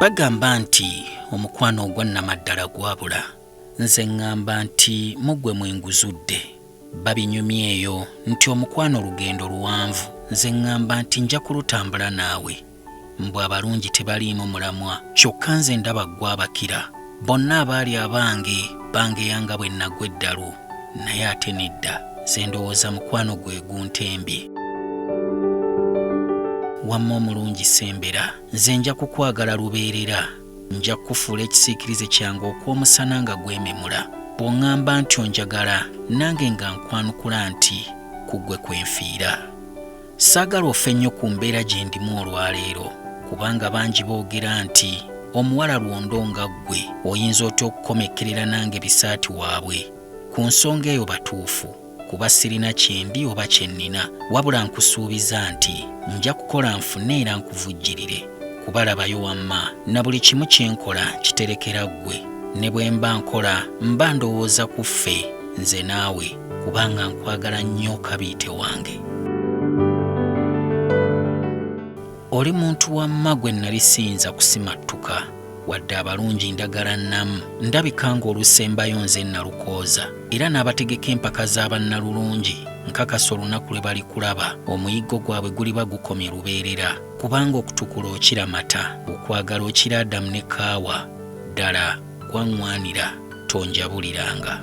Bagamba nti omukwano ogwa Namaddala gwabula. Nze ngamba nti mugwe mwenguzudde. Babinyumye eyo nti omukwano lugendo luwanvu. Nze ngamba nti nja kulutambula naawe. Mbwe abalungi tebaliimu mulamwa, kyokka nze ndaba gwabakira. Bonna abaali bange yanga bwe nagwa eddalu, naye ate nedda. Nze ndowooza mukwano gwe guntembye. Wamma omulungi Sembera, nze nja kukwagala lubeerera. Nja kufuula ekisiikirize kyange okw'omusana nga gwememula. Bw'oŋŋamba nti onjagala, nange nga nkwanukula nti kugwe kwenfiira. Saagala ofe nnyo ku mbeera gye ndimu olwaleero, kubanga bangi boogera nti omuwala lwondo nga ggwe oyinza otya okukomekkerera nange bisaati waabwe. Ku nsonga eyo batuufu, kuba sirina kyendi oba kyennina, wabula nkusuubiza nti nja kukola nfune era nkuvujjirire. Kuba labayo wamma, na buli kimu kye nkola kiterekera ggwe. Ne bwe mba nkola mba ndowooza ku ffe nze naawe, kubanga nkwagala nnyo kabiite wange. Oli muntu wamma gwe nali siyinza kusimattuka, wadde abalungi ndagala nnamu. Ndabika ng'olusembayo nze nalukooza, era n'abategeka empaka z'abannalulungi nkakasa olunaku lwe bali kulaba omuyiggo gwabwe guliba gukomye lubeerera, kubanga okutukula okira mata, okwagala okira Adamu ne Kaawa. Ddala gwaŋŋwanira tonjabuliranga.